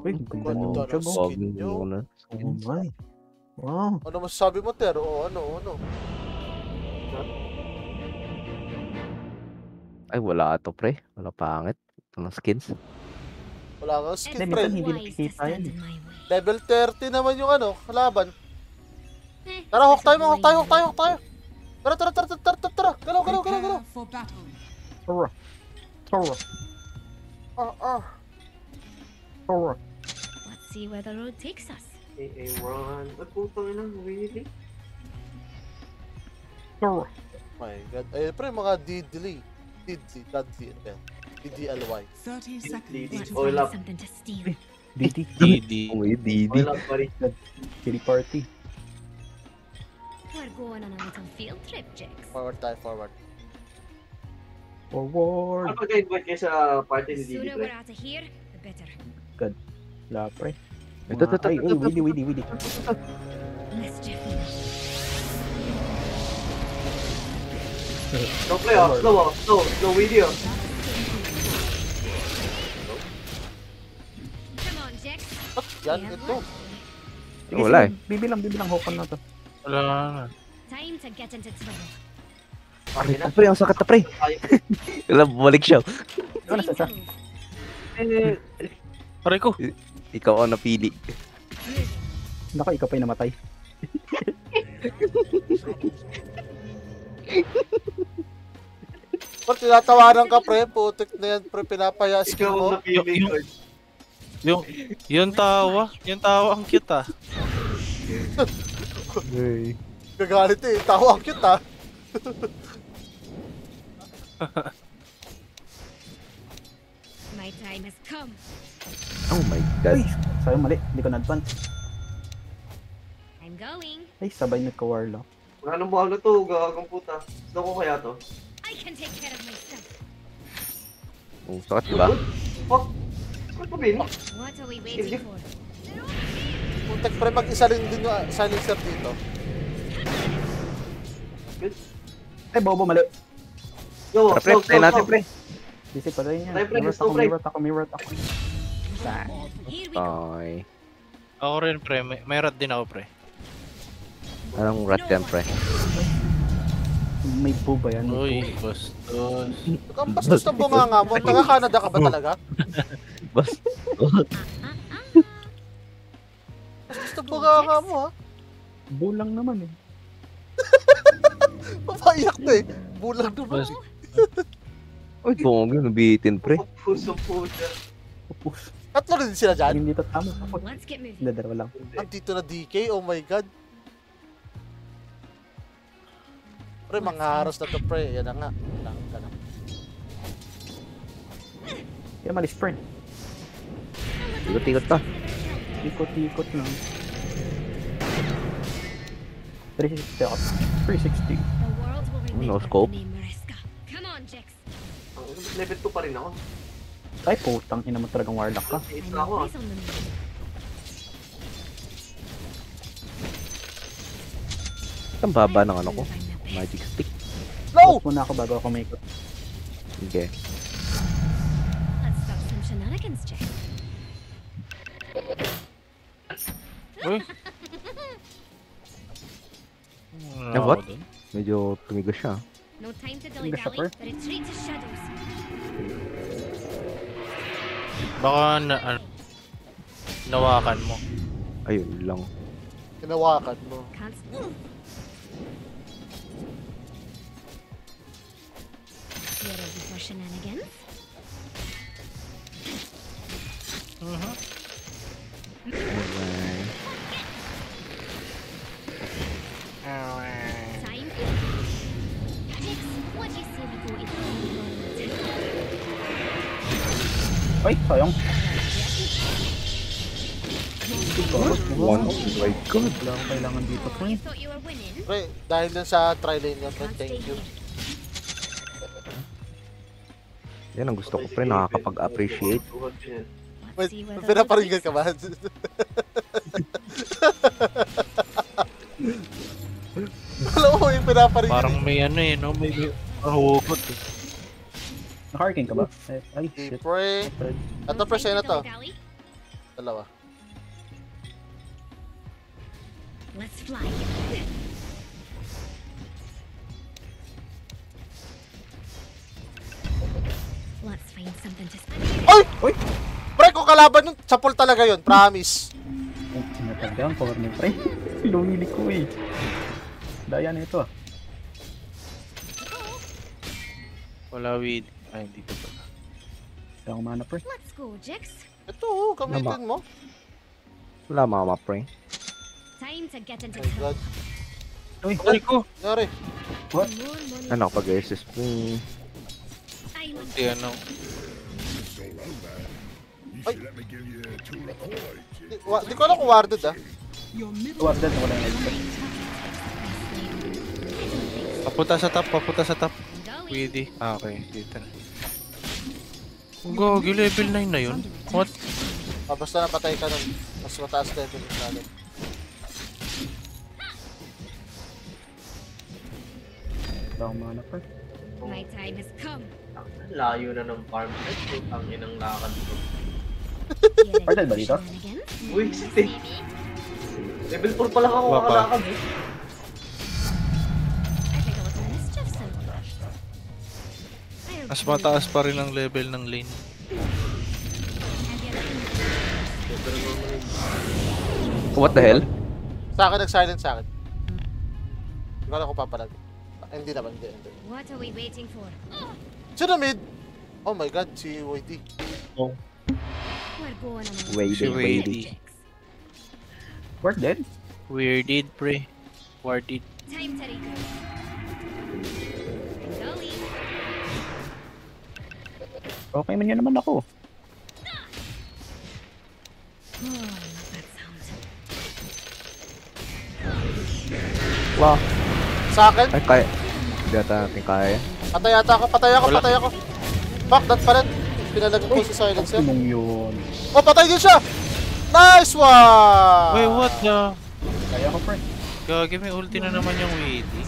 Uy, ganda nung Ganda job, ng oh. skin nyo. Oh my. Wow. Ano masasabi mo, Ter? O ano? Ay, wala to, pre. Wala pangit. Ito ng skins. Wala kang skin, Hindi, pre. minsan hindi nakikita yan. Level 30 naman yung ano, kalaban. Tara, hawk tayo. Tara. Galaw. Tora. Let's see where the road takes us. AA1. Ba't putang ina? Really? Tora. My God. Ayun, pre, mga Didly. DDLY. 30 seconds. Let's Oil find up. something to steal. Didi. Oh, may Didi. Okay lang, pare. Kitty party. We're going on a little field trip, Jax. Forward. Forward. Ano pag-invite kayo sa party ni The Didi, sooner pre? we're out of here, the better. Wala, pre. Ito. Ay, Willy. Mischief. Slow play, oh. Slow video. Come on, Jax. Yan, ito. Wala eh. Bibilang hawkan na to. Wala na. Time to get into trouble. Pre, ang sakit na, pre. Wala, bumalik siya. Ano Time sa- to move. Aray ko. Ikaw ang napili. Naka, ikaw pa yung namatay. Pre, tinatawanan ka, pre. Putik na yan, pre. Pinapaya skill Ikaw mo. ang napili, Yung- Lord. Yung tawa ang cute ah. Hey. Gagalit eh. Tawa ang cute, ah. My time has come. Oh my God. Uy, sayang mali. Hindi ko na-advance. I'm going. Ay, sabay nagka-warlock. Wala nang bahala to, gagang puta. Gusto ko kaya to. I can take care of myself. Oh, sakit, diba? Fuck! Ano pa, Benny? What are we waiting for? Putik, pre. Mag-isa rin din yung silencer dito. Ay, bobo, mali. Yo, Pre, tayo natin, pre. Bisip pa rin yan. Ay, pre, gusto, pre. Mirror ako. Here we go. Ay. Ako rin pre, may rat din ako pre. Anong rat yan, pre? May bow ba yan? Uy, bastos. Ang bastos ng bunganga mo. Taga-Canada ka ba talaga? Bas. Bastos ng bunganga mo, ha? Bow lang naman eh. Papaiyak na eh. Bulang naman. Bas- Uy, bongga, nabitin, pre. Puso puta. Upus. Tatlo rin sila dyan. Hindi to tama. Let's get moving. Hindi, dalawa lang. Andito na DK. Oh my God. Pre, mga haros na to, pre. Yan na nga. Lang ka na. Kaya malis, friend. Ikot-ikot pa. Ikot-ikot lang. 360 ako. 360. The world will No remember scope. the name Mariska. Come on, Jax. Level 2 pa rin ako. Ay, putang ina mo talagang warlock ka. Tiis I'm na ako, ah. always on the move. Ang baba ng ano ko. Prove I'm the best. Magic stick. No! Look muna ako bago ako may ikot. Sige. Let's stop some shenanigans, Jax. Uy. Eh, what? Medyo tumigas siya. No time to Ang gasa, dilly-dally. Retreat to shadows. Baka nawakan mo. Ayun lang. Hinawakan mo. Can't. You ready for shenanigans? Okay. Time. Jax, what do you say we go into the Ay, sayang. One. Oh my God. Wala akong kailangan dito, Oh, you friend. thought you were winning? Pre, dahil dun sa tri-lane yun, pre. Can't stay Thank you. here. Yan ang gusto ko, pre. Nakakapag-appreciate. Let's see where the road Pinaparinggan takes ka ba? Alam mo yung pinaparinggan. Parang may ano eh, no? May hugot eh. Naka-arcane ka ba? Ay, Hey, shit. pre. Thread. Ito, pre, sa'yo na to. Dilly-dally? Dalawa. Let's fly. Let's find something to spend. Ay! Uy! Pre, kung kalaban nun, sapul talaga yun. Promise. Oh, sinatagda ang power niya, pre. Lumili ko eh. Daya na ito ah. Wala weed. Ay, hindi ko pala. Kaya akong mana, pre. Let's go, Jix. Ito, gamitin mo. Wala mama, pre. Time to get into Oh my God. Uy, Ay ko! Nangyari. More money. Ano, pag-SS pre. I want Hindi ano. Di ko alam kung warded ah. tuwag din, wala na ito. Papunta sa top, papunta sa top. going. Weedy. Ah, okay. Dito na. Gogi, level 9 na yun. What? Basta napatay ka nun. Mas mataas level natin. Wala akong mana, pre. My time has come. Layo na ng farm set. Ang inang lakad ko. Pardon ba dito? Shenanigans? Uy, stay. Level 4 pa lang ako Wapa. kakalakad eh. I think I was a mischief symbol. Mas mataas pa rin ang level ng lane. What the hell? Sa akin, nag-silent sa akin. Hindi ko alam kung papalag. Hindi naman, hindi. What are we waiting for? Sino mid? Oh my God, si YD. We're going on a Waiting, Waiting. waiting. Ward dead? Weirded, pre. Warded. time to regroup. Going. Okay man yun naman ako. Oh, I love that sound. Wow. Sa akin, Ay, kaya. Hindi ata natin kaya. patay ata ako, patay ako, Wala. patay ako. Fuck, that pa rin. Pinalagay ko si silencer. Sinong yun? Oh, patay din siya! Nice one! Wait, what the? Kaya ko, pre. Gagi, may ulti na naman yung Weedy.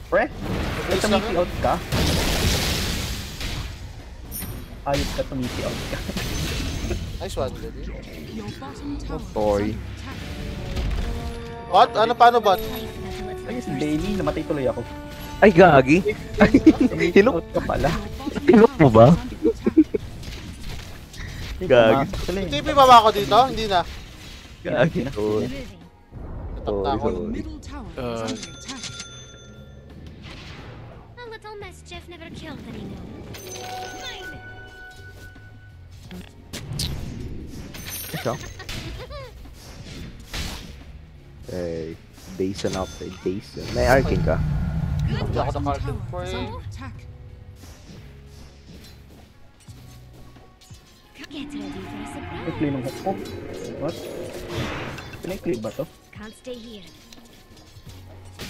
Pre? Ay, Bilis lang tumiti yun. out ka? Ayos ka, tumiti out ka. Nice one, baby. Toy. What? Ano, paano ba? Ayos, Bailey, namatay tuloy ako. Ay, gagi. Tumiti Hinok? out ka pala. Tinok mo ba? Gagi. Tuloy. TP ba ba ako dito? Hindi na. Gagi. Toy. Moving. Natap na ako. Uh, A little mischief never killed anyone. Mine. Siya. Eh, Basin up. Basin. May arcane ka. Hindi ako na-carton. Get ready for a surprise. Play ng hook ko. What? Pinay-play ba to? Can't stay here.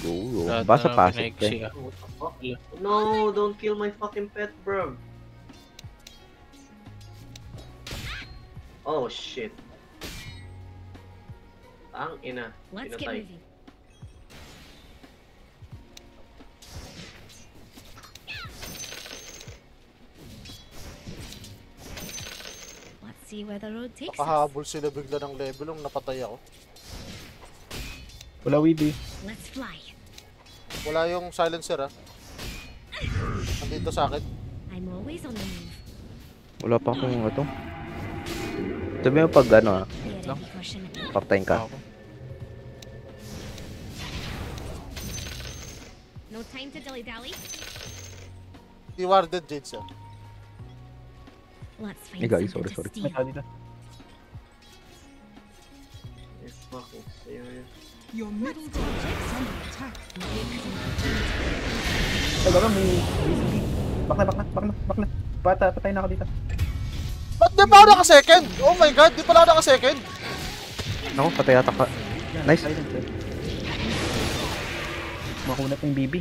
Go. lahat Basta na passive pinaiksi, ka. ah. What the fuck? No, don't kill my fucking pet, bro. Oh shit. Ang ina. Let's get Pinatay. moving. Let's see where the road takes us. Nakahabol sila bigla ng level nung napatay ako. Wala Weedy. Let's fly. Wala yung silencer ah. Nandito sa akin. I'm always on the move. Wala pa akong ito. Sabi mo pag ano Be ready for shenanigans. patayin ka. Ako. No time to dilly-dally. Di warded Jades ah. Let's find Hey guys, something sorry. to May steal. tao dito. Yes, fucking serious. Your middle tower is under attack. Ay, gano'n, may BCB. Back na. Patay na ako dito. Ba't di pa ako naka-second? Oh my God, di pala ako naka-second. Ako, patay ata ka. Nice. Silent, eh. Makunat yung BB.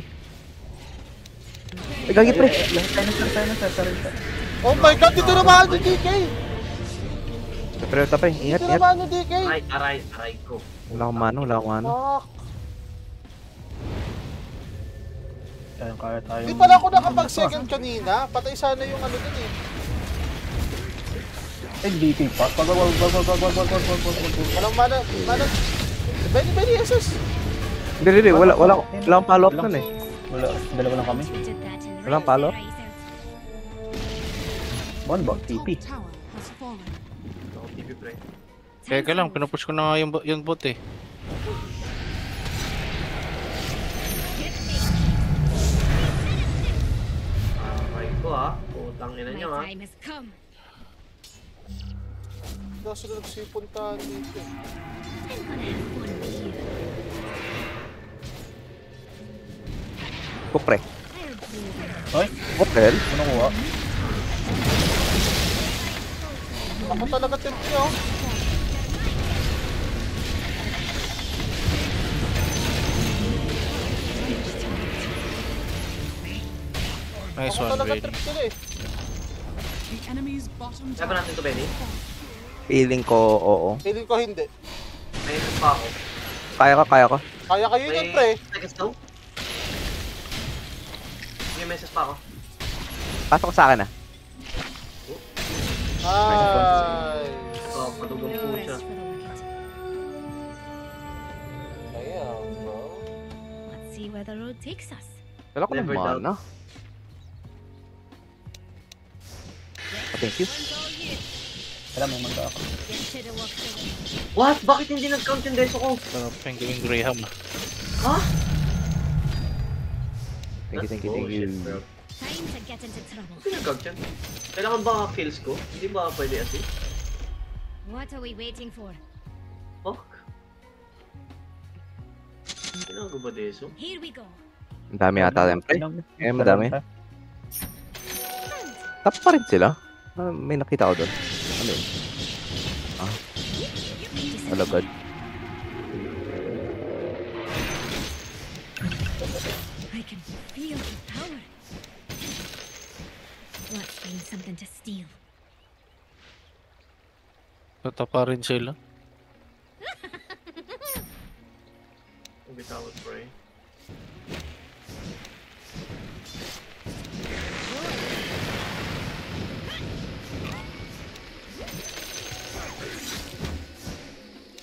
Ay, gagi pre. Silent. Oh my God, dito naman ni DK. Pero tapay, ingat, Dito ingat. naman ni DK. Aray ko. Wala akong mano, wala akong mano. Fuck. Kaya tayo. Di pala ako nakapag-second kanina. Patay sana yung ano dun eh. MVP pa. Wag. Walang mana. Benny, SS. Hindi. Wala akong follow-up nun eh. Wala, dalawa lang kami. Did that in Walang real palo? racer. Bonbon, Top TP. tower has fallen. Ako, TV, pre. Teka lang, pinupush ko na nga yung bot eh. Right ko, ha. Putang ina My niyo, ha. time has come. Daw sila nagsipuntahan dito. I'm gonna have fun with you. Kupre. I'll do that. Hoy, Hotel? ano kuha? Ako talaga tip niyo. Nice Ako one, talaga Benny. trip sila eh. The enemy's bottom Kaya ba tower natin to, Benny? Feeling ko, oo. Feeling ko hindi. May SS pa ako. Kaya ko. Kaya kayo yun, pre. Seconds daw? May message pa ako. Pasok ko sa akin ah. Ay. Ito, padugong po No siya. rest for the wicked. Ayan, bro. Let's see where the road takes us. Wala ko ng Never doubt. mana. Thank you. Alam, may mangga ako. Get to the work away. What? Bakit hindi nag-count yung deso ko? Sarap yung gawing Graham ah. Ha? Thank you. Bullshit, bro. Time to get into trouble. Bakit nag-count yan? Kailangan ba kills ko? Hindi ba pwede assist? What are we waiting for? Fuck. Kailangan ko ba deso? Here we go. Ang dami ata yan, pre. Eh, madami. Top pa rin sila. May nakita ko doon. Ano yun? Wala god. I can feel the power. Let's find something to steal. Tatapa rin sila. Bitaw, pre.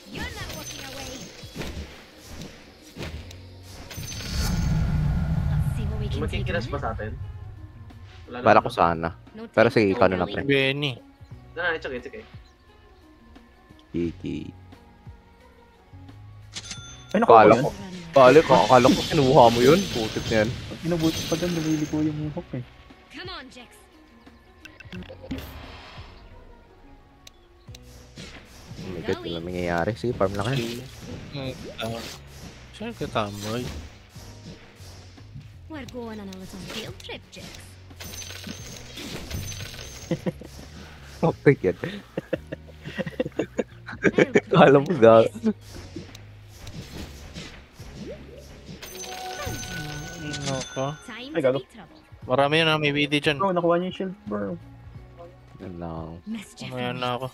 You're not walking away. Let's see what we can take Magkikiras on ba it. sa atin? Wala Bala naman. ko sana. No Pero time sige, to ikaw na lang, worry. pre. Benny. Na, it's okay. Kiki. Ay, nakuha Kala ko ko. yun. Balik, akala ko kinuha mo yun. Putik na yan. Inubuti pa dyan, nalili ko yung hook eh. Come on, Jax. Oh my god, wala nangyayari. Sige, farm lang yan. Saan ka tambay? We're going on a little field trip, Jax. Okay, yan. I'll Kala mo ga. Naka. Time Ay, to gago. be troubled. Marami yun ah, may BD dyan. Bro, nakuha niya yung shield, bro. Yan lang. Mischief. Mamaya na ako.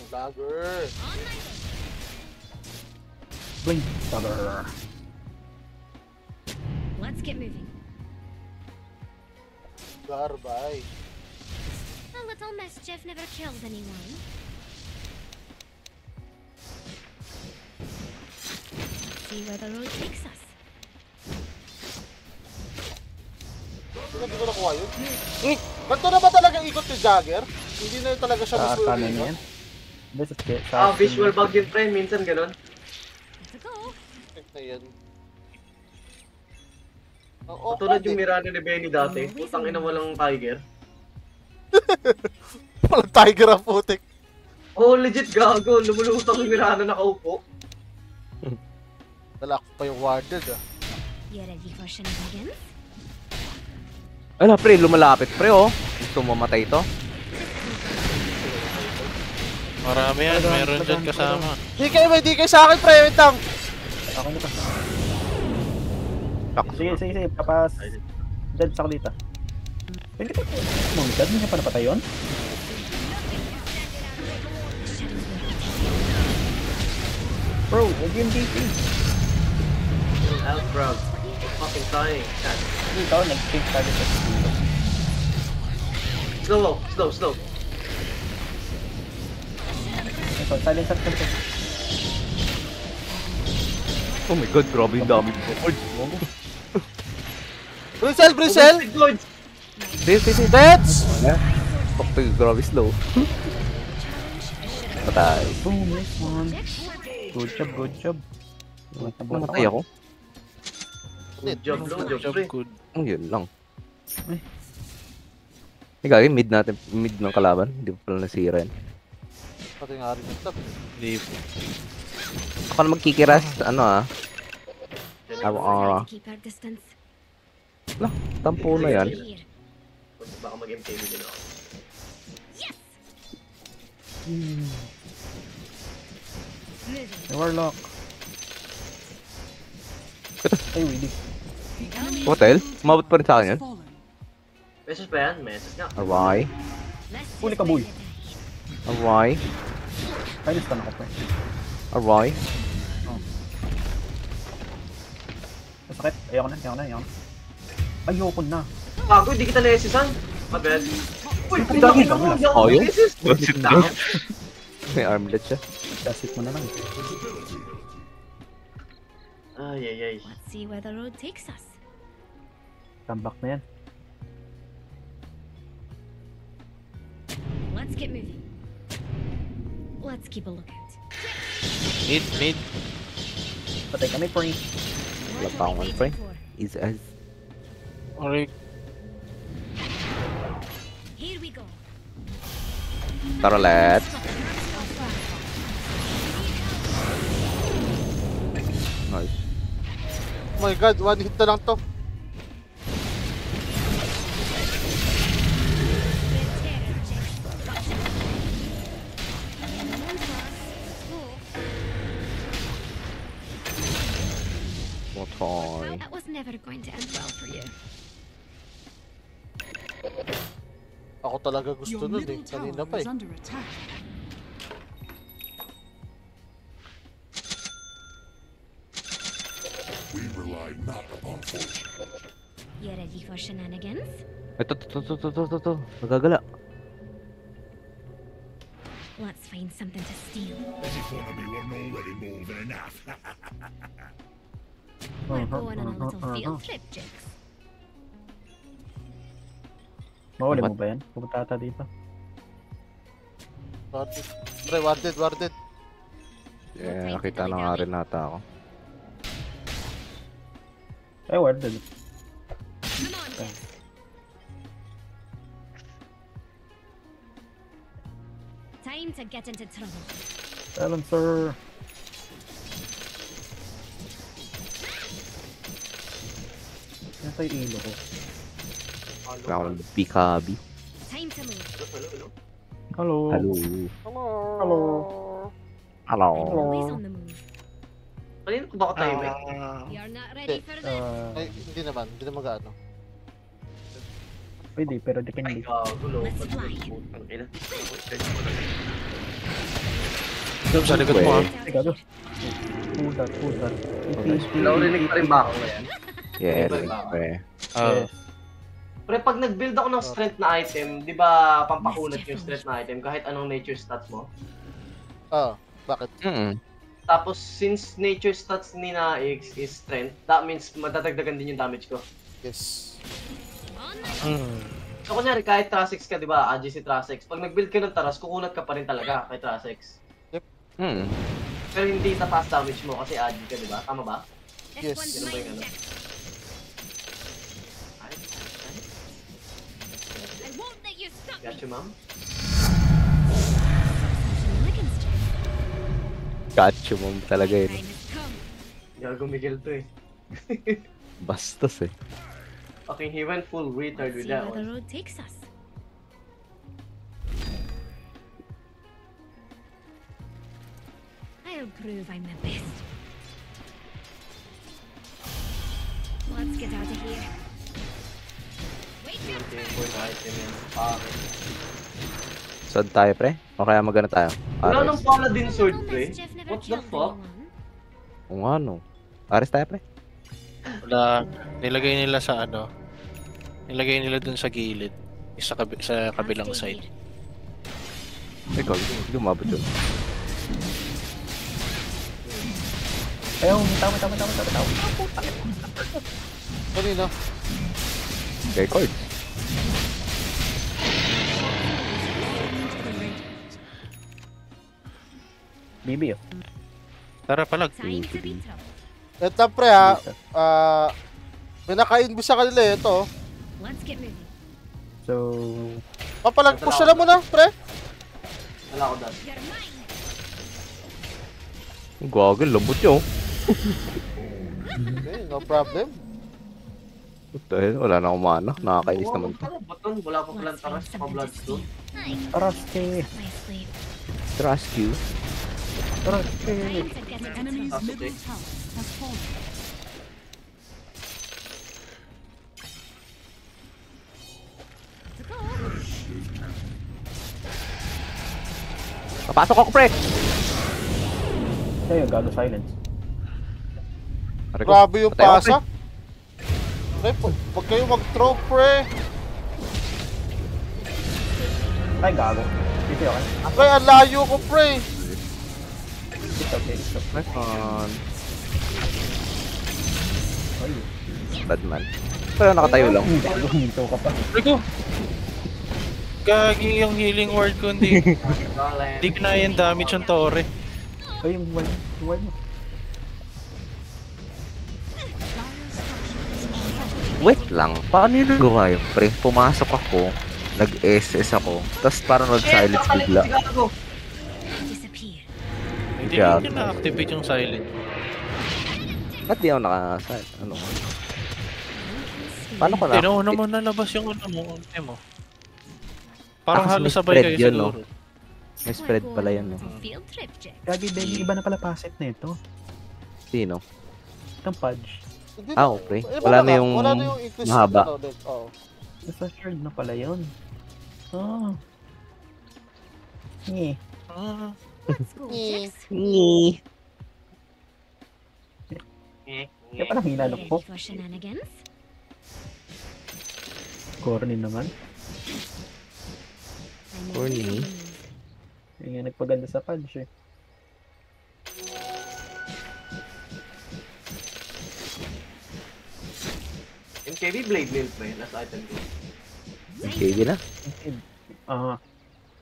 Lagger. On my way. Blink. Stagger. Let's get moving. Garbay. A little mischief never killed anyone. See where the road takes us. Hindi ko nakuha yun. Ganito na ba talaga ikot ni Jagger? Hindi na talaga siya Sa gusto arcana yung niya ikot? yan. Hindi, sa Visual bug yun, pre. Minsan ganun. Let's go. Check na yan. Ang Tulad awkward yung eh. Mirano ni Benny dati. Putang ina walang tiger. Walang tiger ang putik. Oh, legit gago. Lumulutang yung Mirano nakaupo. Nalak pa yung warded ah. You ready for shenanigans? Ala, pre, lumalapit, pre, oh. Gusto mo matay ito? Marami yan, meron dyan kasama. Di kayo sa akin, pre. Wait lang. Ako nito. Sige. Papas. Dead sa dito. Pwede ka po. Mong dead, hindi niya pa napatay yun? Bro, huwag yung DP. Out, bro. Fucking dying. God. Ikaw, nag-think tayo sa dito. Slow. Ito, silencer. Oh my god, grabe yung dami mo. Brisel! Lords! Deads! Fuck to, grabe slow. Patay. Boom, nice one. Good job. Namatay ako. Good job, Job pre. good. Oh, yun lang. Ay. Gagawin mid natin, mid ng kalaban. Hindi pa pala nasira yan. Pati nga rin yung top. Leave. Ako na magkikiras, ano ah. We'll Aura. have to keep our distance. Tampo na yan. Here. Baka mag-MKB din ako. Moving. Warlock. Ay, Willy. The enemy's Hotel? middle Umabot pa rin sa tower akin has yan. fallen. Message pa yan? Message nga. Aray. Let's Huli just ka, boy. wait a day. Aray. Kainis ka na ako, pre. Aray. Masakit. Ayoko na. Ayoko na. Bago, hindi kita na-SSan. Mabed. Uy, Ang dami ka mo. muna. Oh, yun? SS. May armlet siya. Kasit mo na lang. Ay. Let's see where the road takes us. Comeback na yan. Let's get moving. Let's keep a lookout. Mid. Patay kami, pre. Wala What pa are akong we pre. waiting for? Is as. Alright. Here we go. Tara, let's. Nice. Oh my god, one hit na lang to. Motoy. That was never going to end well for you. Ako talaga gusto Your nun eh. middle Kanina tower pa is eh. under attack. You ready for shenanigans? Ito. Nagagala. Let's find something to steal. We're going on a little field trip, Jinx. Mahuli mo ba yan? Pupunta ata dito. Warded. Pre, warded. Yeah, nakita na nga rin nata ako. Ay, warded. Come on, Jinx. Time to get into trouble. Silencer. Yan tayo ilo ko. Wala ako ng Pikabi. Time to move. Hello. Hello. Hello. Hello. Always on the move. Kanina ko ba ako timing? You're not ready for this. Ay, hindi naman gaano. Pwede, pero Ay, depende. gulo. Let's fly. Ang ina. Sa likod mo ah. Ay, gago. Pudat. Naurinig pa rin ba ako ngayon? Yeah, pre. Yes. Pre, pag nag-build ako ng strength na item, di ba pampakunat yung strength na item kahit anong nature stats mo? Bakit? Tapos, since nature stats ni na X is strength, that means madadagdagan din yung damage ko. Yes. On the So, kunyari, kahit Trasex ka, di ba? AG si Trasex. Pag nag-build ka ng Taras, kukunat ka pa rin talaga kay Trasex. Pero hindi tataas damage mo kasi AG ka, di ba? Tama ba? This Yes. one's Yun ba yung mine ano? next. I won't let you stop me. Got you, ma'am? Shenanigans, Jinx. Gacho mo talaga My yun. time has come. Gago Miguel to eh. Bastos eh. Okay, he went full retard Let's with see that where the one. road takes us. I'll prove I'm the best. Let's get out of here. Wake up! Okay, boy na item yan. Pare. Saan tayo, pre? O kaya magana tayo? Wala Ares. nang paladin sword, Little pre. mischief never What the killed fuck? anyone. Kung ano. Ares tayo, pre. Wala. Nilagay nila sa ano. Nilagay nila dun sa gilid. Sa kabilang I'll stay side. here. Ikaw, hindi umabot yun. Ayaw, tama. Kanina. Kay Cord. Bibi oh. Tara palag. Time to be tough. Ito pre ha. May naka-invis sa kanila eh. Ito. Let's get moving. So, Papalag-push na muna pre. Wala ako dash. You're mine. Gagawin, lambot nyo. Okay, no problem. Dahil wala na akong mana. Nakakainis naman to. Ano, baton? Wala pa palang Let's taras find sa blood something to to. steal. Nice. Araste. My sleep. Trust you. Araste. Time to get The into enemy's That's middle okay. tower has fallen. to go. Papasok ako, pre! Ayun, gago silence. Pare ko, Grabe yung patay ako, pasa. Pre, wag kayo mag-throw pre. Ay, gago. Dito yun. Pre, ang layo ko pre. Dito. pre. Fun. Ay, Bad man. Pero nakatayo lang. gago, hinto ka pa. Rico! Gagi yung healing word ko, hindi Galing. kinaya yung damage ng Torre. Ay, yung wall mo. Wait lang. Paano yun nagawa yun, pre? Pumasok ako, nag-SS ako, tapos parang nag-silence bigla. Disappear. Hindi Yeah. hindi na-activate yung silent. Ba't di ako ano? Paano ko na? Tinauna mo nalabas yung ano mo, ulti mo. Parang kasi halos may sabay spread kayo yun, no? siguro. May spread pala yan, no? Field trip, Jack. Gagi, Benny, iba na pala paset na ito. Sino? Itong Pudge. Hindi Ah, na- okay. eh, Wala na yung wala na yung increase mahaba. ano, din. Oo. Nasa shard na pala yun. Oh. Eh. Ah, Let's go, Eh. Jax. Kaya parang hinanap Ready ko. for shenanigans? Corny naman. I'm Corny. ready. Yung nga nagpaganda sa Pudge eh. MKB Blade Mail pre, last item ko. KD na?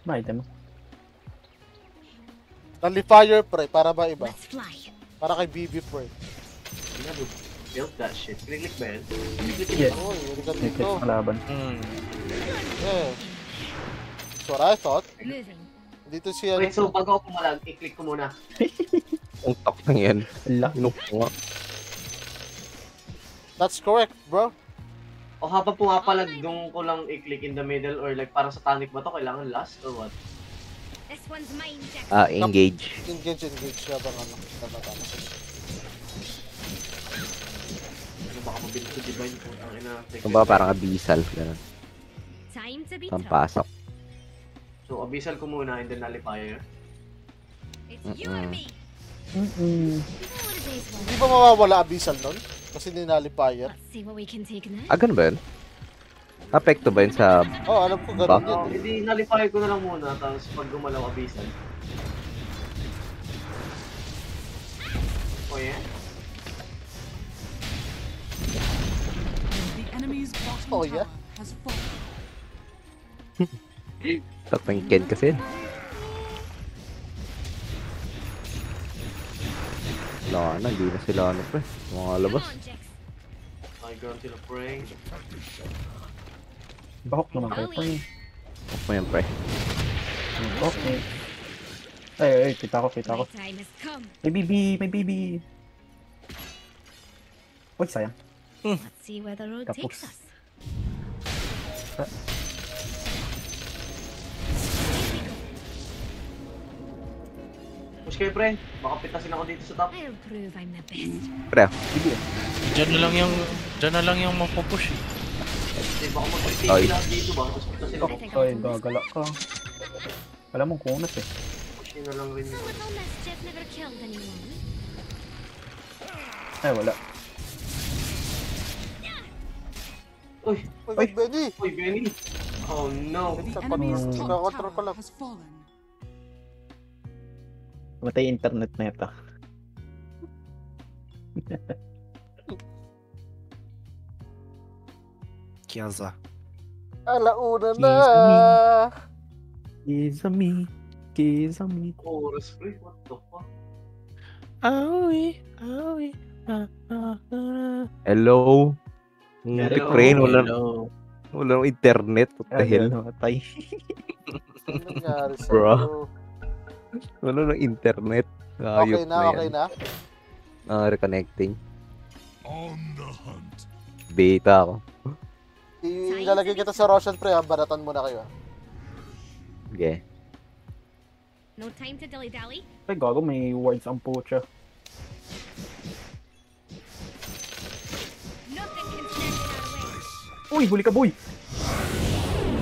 May item. Nullifier pre, para ba iba? Let's fly. Para kay BB pre. Build that shit. Click ba yan? Yes. Uy, hindi ka May dito. clip kalaban. Yeah. That's what I thought. Moving. Dito siya. Wait, so bago ako pumalag, i-click ko muna. Ang tak na yan. Laki. Inok ko nga. That's correct, bro. O habang pumapalag, doon ko lang i-click in the middle or like parang sa tonic ba to, kailangan last or what? This one's mine, Jax. Engage. Engage siya bang ano. Tama. Ano baka mabilis ko divine kung ang ina. Kung ba parang abyssal. Ganun. Time to be tough. Pampasok. So abyssal ko muna and then nullifier. It's you or me. Mm-mm. You know what it is, Hindi well. ba mawawala abyssal nun? Kasi ninalifier. Let's see what we can take next. Ganun ba yun? Apekto ba yun sa... Oh, alam ko Ba? ganun yun. Oh, hindi nullifier ko na lang muna tapos pag gumalaw abyssal. Oh yeah? The enemy's bottom Oh, yeah? tower has fallen. Tatlong Ken kasi. Wala na, hindi na sila ano pa eh. Mga Come labas. on, Jax. I grant you the prey. Bakok naman kayo, pre. Off mo yan, pre. Okay. Ay, kita ko. My time has come. May BB. Uy, sayang. Let's see where the road Tapos. takes us. Push kayo pre, baka pitasin ako dito sa top. I'll prove I'm the best. Pre, Diyan na lang yung mapupush. Eh. Kasi baka mag-take Ay. lahat dito ba, tapos pitasin ako. I think Ay, I'll do this. gagala ka. Alam mo, kunat eh. Pushin na lang rin A yun. little mischief never killed anyone. Ay, wala. Uy, Uy, Benny! uy Benny. Oh no. The enemy's top Kakakontrol ko tower lang. has fallen. Matay internet na ito. Kiaza. Alauna na. Kizami. Kizami. Chorus, pre. What the fuck? Aoi. Hello? Muntik pre, Hello. walang internet. What the hell? Matay. Ano nangyari sa'yo? Bro. Wala ng internet. Okay Ayop na, okay na. Reconnecting. Beta ako. Ilalagay kita sa Roshan pre ha, baratan mo na kayo ha. Okay. No time to dilly-dally. Ay, gago, may words ang pucha. Nothing can stand in our way. Uy, huli ka, boy!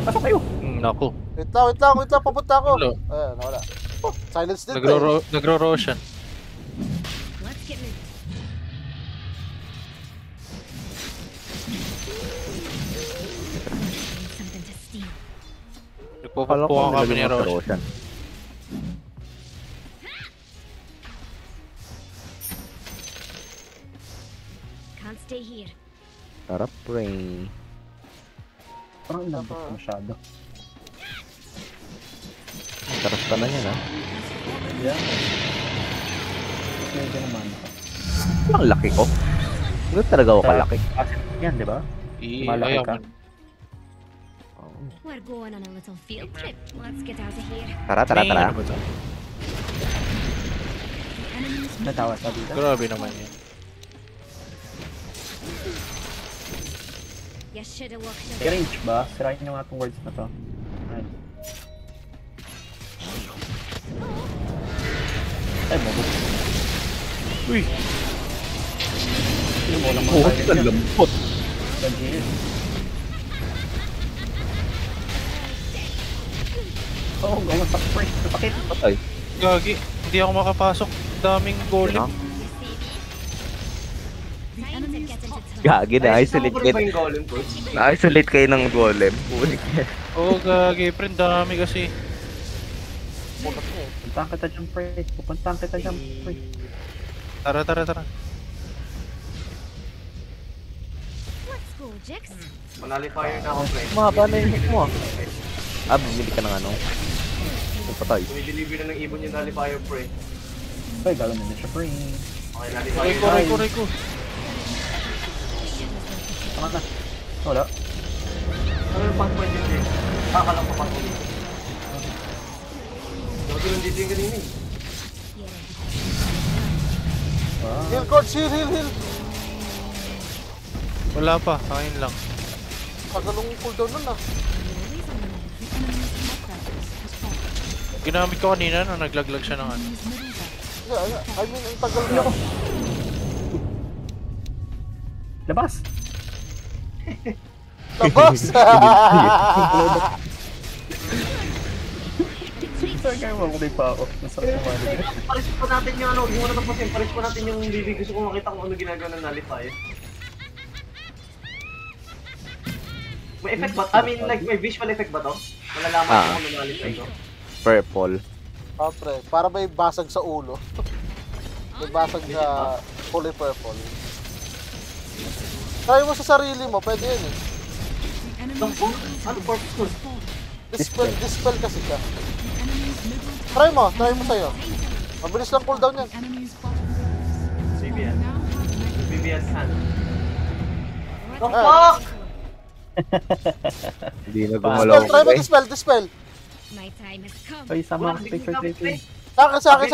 Pasok kayo! Naku. Wait lang, papunta ako. Hello. Ayan, wala. Silence din to eh. Nagro-Roshan. Let's get moving. Something to steal. Nagpupupuan kami ni Roshan. Roshan. Can't stay here. Sarap pre. Parang inabot ko masyado. Sarap ka na yan ha. Yeah. Medyo naman ako. Ang laki ko. Hindi talaga ako kalaki. Kasi yan, di ba? Malaki Ayaw ka. man. We're going on a little field trip. Let's get out of here. Tara. May ano ba to? Natawa sa dito. Grabe naman yun. You should have walked May away. range ba? Sirain nyo nga itong words na to. Ayun. Ay, mabuk. Uy! Hindi mo lang Oh, mga ang lambot. Legit. Oo, gawin sa spray. Napakit. Patay. Gagi. Hindi ako makapasok. Daming golem. Ano? You see me? Time to get into trouble. Gagi na. Isolate Ay, ba kayo. yung golem, coach? Na-isolate kayo ng golem. Pulik. Oo, gagi. Friend, dami kasi. Puntahan kita dyan, pre. Pupuntahan kita dyan, pre. Tara. Let's go, Jax. Manalifier na ako, pre. Mahaba na yung hit mo. Bumili ka ng ano. Patay. Deliver na ng ibon yung nalifier, pre. Ay, gawin na siya, pre. Okay, Aray nalifier. ko. Tama na. Wala. Ano yung pang point yun, Jay? Kakalang pa pang ulit. Nagulong dito yung kanina eh. Wow. Heal coach, heal. Wala pa. Kain lang. Tagalong cooldown nun ah. The enemy's top barracks has fallen. Ginamit ko kanina nung naglaglag siya ng ano. Enemy's middle barracks. Yeah, I mean, ang tagal na. Labas! Labas! Saan kayo makulay pa ako? Masarap naman. Paris pa natin yung ano, hindi mo na tapasin. Paris pa natin yung bibig. Gusto ko makita kung ano ginagawa ng nalifier. May effect ba? I mean, like, may visual effect ba to? Malalaman ko kung ano nalify ko. Purple. Ah, pre, para may basag sa ulo. May basag sa fully purple. Try mo sa sarili mo, pwede yun eh. The enemy's middle Ano tower purpose nun? has fallen. Dispel kasi siya. The enemy's middle tower. Try mo sa'yo. Mabilis lang cooldown yan. The enemy's bottom barracks. Vivian. Now have magic. Vivian's hand. The Ah. fuck? Hindi na gumalaw. Try mo dispel. My time has come. Ay, sama ka picture taking. Sa akin.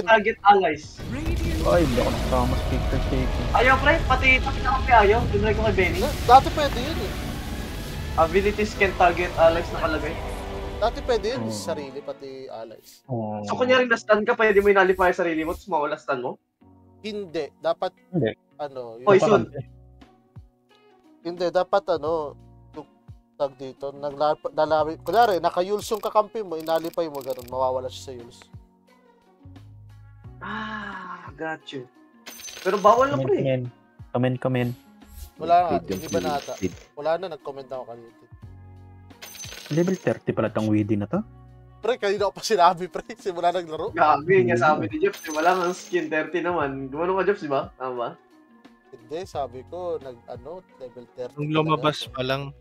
Target allies. Radiant Ay, hindi ako nakasama sa picture taking. Ayaw, pre. Pati ako kay ayaw. Tinry ko kay Benny. Dati pwede yun eh. Abilities can target allies nakalagay. Dati pwede yun, sa sarili pati allies. Oh. So, kunyari na-stun ka, pwede mo inalify sarili mo, tapos mawala stun mo? Hindi. Dapat, Hindi. ano, yun- Poison. Hindi, dapat ano, tag dito, naglalawin, kunyari, naka-yules yung kakampi mo, inalipay mo, ganun, mawawala siya sa yules. Got you. Pero bawal na, pre. Comment. Wala nga, Feed yung hindi ba feed. nata? Feed. Wala na, nag-comment ako kanina. Level 30 pala tong Weedy na to. Pre, kanina ko pa sinabi, pre. Simula naglaro. Gabi nga sabi ni Jeff, wala kang skin 30 naman. Gumano ka Jeff, di ba? Tama ba? Hindi, sabi ko, level 30. Nung lumabas pa lang,